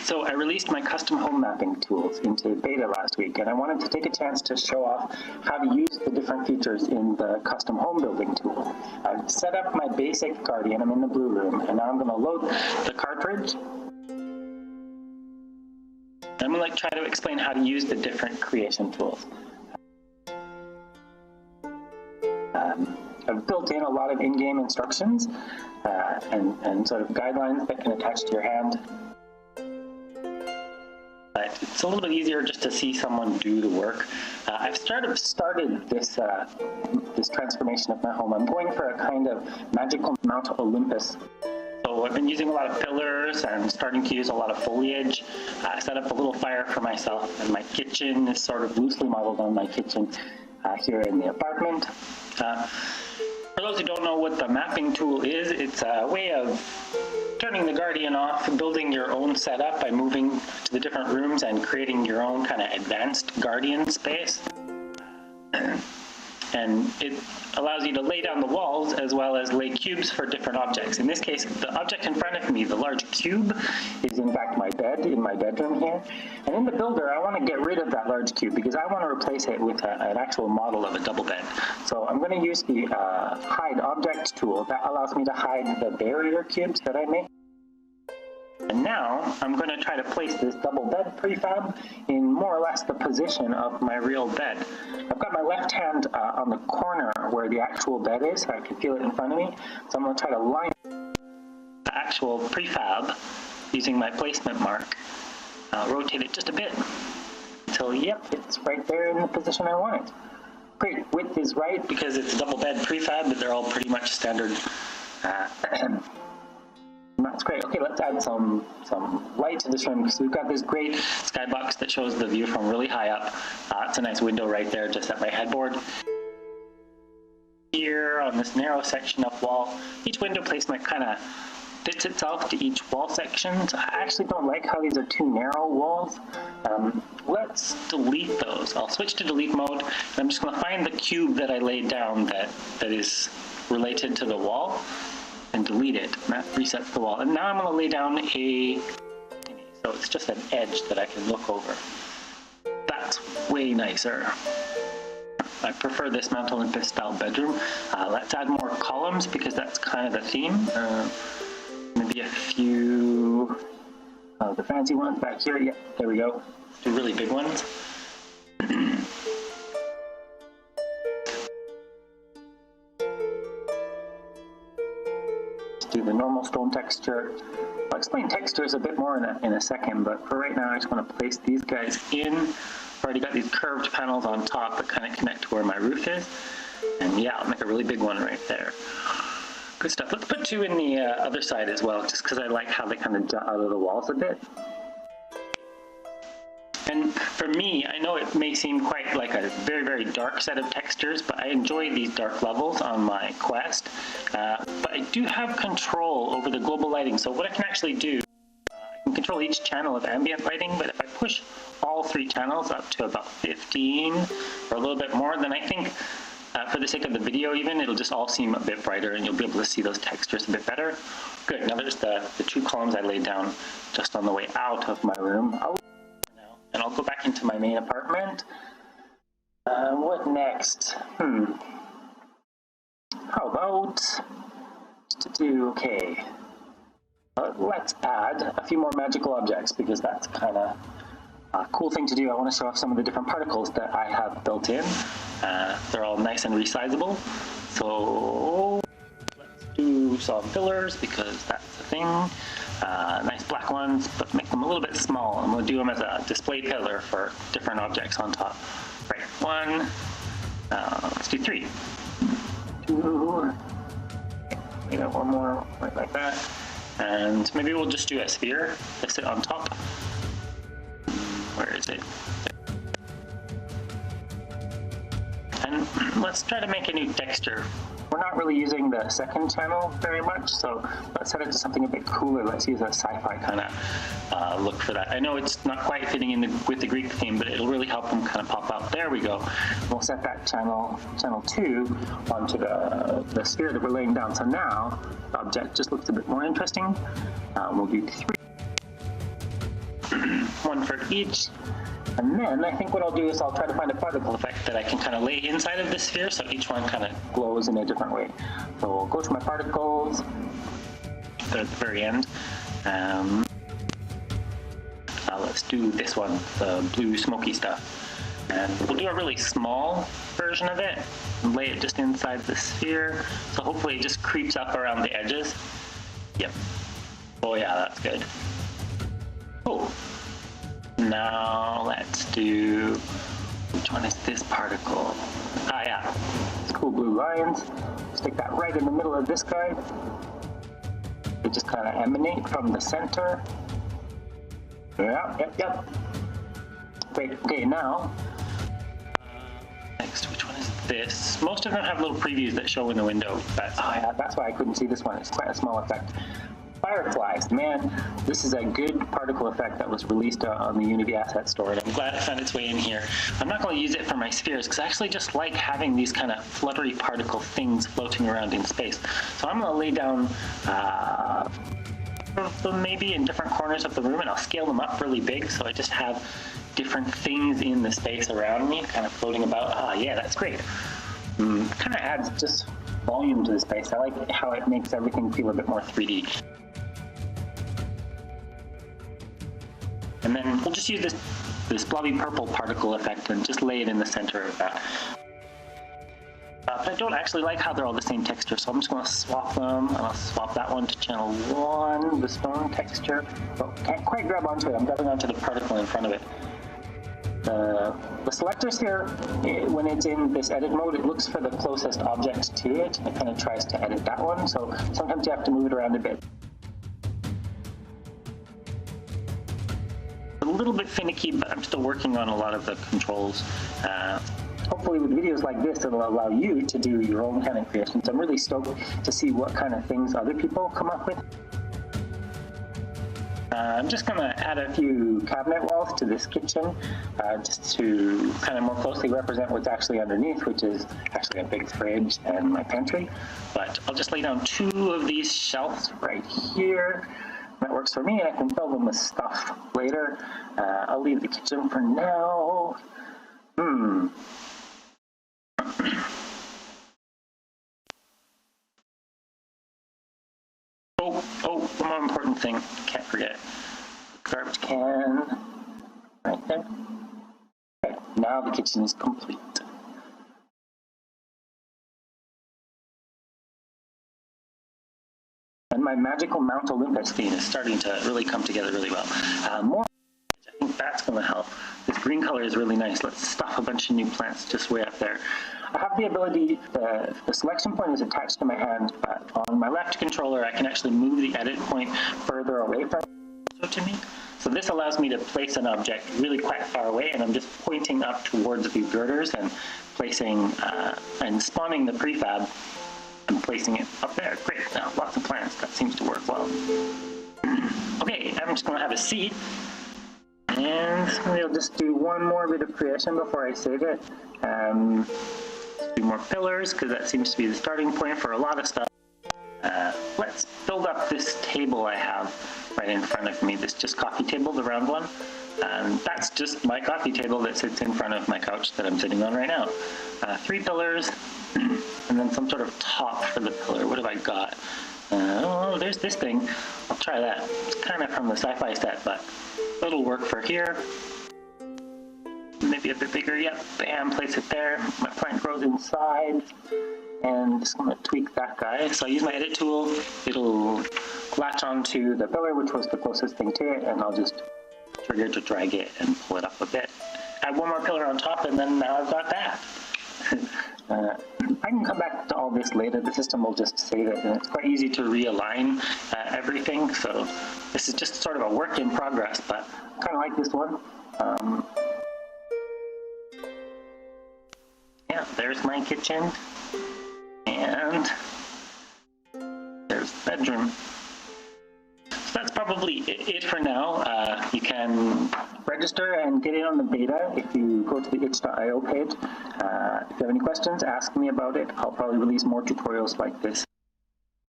So I released my custom home mapping tools into beta last week, and I wanted to take a chance to show off how to use the different features in the custom home building tool. I've set up my basic Guardian, I'm in the blue room, and now I'm going to load the cartridge. I'm going to try to explain how to use the different creation tools. I've built in a lot of in-game instructions and sort of guidelines that can attach to your hand. But it's a little bit easier just to see someone do the work. I've started this this transformation of my home. I'm going for a kind of magical Mount Olympus. So I've been using a lot of pillars and starting to use a lot of foliage. I set up a little fire for myself, and my kitchen is sort of loosely modeled on my kitchen here in the apartment. For those who don't know what the mapping tool is, it's a way of turning the Guardian off, building your own setup by moving to the different rooms and creating your own kind of advanced Guardian space. And it allows you to lay down the walls as well as lay cubes for different objects. In this case, the object in front of me, the large cube, is in fact my bed in my bedroom here. And in the builder, I want to get rid of that large cube because I want to replace it with an actual model of a double bed. So I'm going to use the hide object tool. That allows me to hide the barrier cubes that I make. And now I'm going to try to place this double bed prefab in more or less the position of my real bed. I've got my left hand on the corner where the actual bed is, so I can feel it in front of me. So I'm going to try to line the actual prefab using my placement mark. Rotate it just a bit until, yep, it's right there in the position I want it. Great, width is right because it's a double bed prefab, but they're all pretty much standard. That's great. Okay, let's add some light to this room because we've got this great skybox that shows the view from really high up. It's a nice window right there just at my headboard. Here on this narrow section of wall, each window placement kind of fits itself to each wall section. So I actually don't like how these are too narrow walls. Let's delete those. I'll switch to delete mode, and I'm just going to find the cube that I laid down that is related to the wall, and delete it, and that resets the wall. And now I'm going to lay down so it's just an edge that I can look over. That's way nicer. I prefer this Mount Olympus style bedroom. Let's add more columns because that's kind of the theme. Maybe a few of the fancy ones back here. Yeah, there we go. Two really big ones. Do the normal stone texture. I'll explain textures a bit more in a second, but for right now I just want to place these guys in. I've already got these curved panels on top that kind of connect to where my roof is. And yeah, I'll make a really big one right there. Good stuff. Let's put two in the other side as well, just because I like how they kind of jut out of the walls a bit. And for me, I know it may seem quite like a very, very dark set of textures, but I enjoy these dark levels on my Quest. But I do have control over the global lighting. So what I can actually do, I can control each channel of ambient lighting, but if I push all three channels up to about 15 or a little bit more, then I think for the sake of the video even, it'll just all seem a bit brighter and you'll be able to see those textures a bit better. Good, now there's the two columns I laid down just on the way out of my room. And I'll go back into my main apartment. What next? How about okay. Let's add a few more magical objects because that's kind of a cool thing to do. I want to show off some of the different particles that I have built in. They're all nice and resizable. So let's do some pillars because that's the thing. Nice black ones, but make them a little bit small. I'm going to do them as a display pillar for different objects on top. Right, one. Let's do three. Two. We got one more right like that. And maybe we'll just do a sphere to sit on top. Where is it? And let's try to make a new texture. We're not really using the second channel very much, so let's set it to something a bit cooler. Let's use a sci-fi kind of look for that. I know it's not quite fitting in with the Greek theme, but it'll really help them kind of pop up. There we go. We'll set that channel 2 onto the sphere that we're laying down. So now the object just looks a bit more interesting. We'll do 3. one for each. And then I think what I'll do is I'll try to find a particle effect that I can kind of lay inside of the sphere so each one kind of glows in a different way. So I'll go to my particles at the very end. Let's do this one, the blue smoky stuff. And we'll do a really small version of it and lay it just inside the sphere. So hopefully it just creeps up around the edges. Yep. Oh yeah, that's good. Cool. Now let's do, which one is this particle? Ah yeah, it's cool blue lines. Stick that right in the middle of this guy. They just kind of emanate from the center. Yep. Great, okay, now, next, which one is this? Most of them have little previews that show in the window. That's why I couldn't see this one. It's quite a small effect. Fireflies, man, this is a good particle effect that was released on the Unity Asset Store, and I'm glad it found its way in here. I'm not going to use it for my spheres because I actually just like having these kind of fluttery particle things floating around in space. So I'm going to lay down them maybe in different corners of the room, and I'll scale them up really big so I just have different things in the space around me kind of floating about. Ah, yeah, that's great. Kind of adds just volume to the space. I like how it makes everything feel a bit more 3D. And then we'll just use this blobby purple particle effect and just lay it in the center of that. But I don't actually like how they're all the same texture, so I'm just going to swap them, and I'll swap that one to channel 1, the stone texture. Oh, can't quite grab onto it, I'm grabbing onto the particle in front of it. The selectors here, when it's in this edit mode, it looks for the closest object to it. It kind of tries to edit that one, so sometimes you have to move it around a bit. A little bit finicky, but I'm still working on a lot of the controls. Hopefully with videos like this, it'll allow you to do your own kind of creations. I'm really stoked to see what kind of things other people come up with. I'm just going to add a few cabinet walls to this kitchen, just to kind of more closely represent what's actually underneath, which is actually a big fridge and my pantry. But I'll just lay down 2 of these shelves right here. That works for me, and I can fill them with stuff later. I'll leave the kitchen for now. Oh, one more important thing, can't forget. Garbage can, right there. Okay, now the kitchen is complete. And my magical Mount Olympus theme is starting to really come together really well. More, I think that's going to help. This green color is really nice. Let's stuff a bunch of new plants just way up there. I have the ability, the selection point is attached to my hand, but on my left controller I can actually move the edit point further away from me. So this allows me to place an object really quite far away, and I'm just pointing up towards the girders and placing and spawning the prefab and placing it up there. Great, now lots of plants, that seems to work well. Okay, I'm just going to have a seat, and we'll just do one more bit of creation before I save it. Do more pillars, because that seems to be the starting point for a lot of stuff. Let's build up this table I have right in front of me, this just coffee table, the round one. And that's just my coffee table that sits in front of my couch that I'm sitting on right now. 3 pillars, and then some sort of top for the pillar. What have I got? Oh, there's this thing. I'll try that. It's kind of from the sci-fi set, but it'll work for here. Maybe a bit bigger, yep, bam, place it there. My plant grows inside, and just going to tweak that guy. So I use my edit tool, it'll latch onto the pillar, which was the closest thing to it, and I'll just trigger to drag it and pull it up a bit. Add one more pillar on top, and then now I've got that. I can come back to all this later. The system will just save it, and it's quite easy to realign everything, so this is just sort of a work in progress, but I kind of like this one. Yeah, there's my kitchen, and there's the bedroom. So that's probably it for now. You can register and get in on the beta if you go to the itch.io page. If you have any questions, ask me about it. I'll probably release more tutorials like this.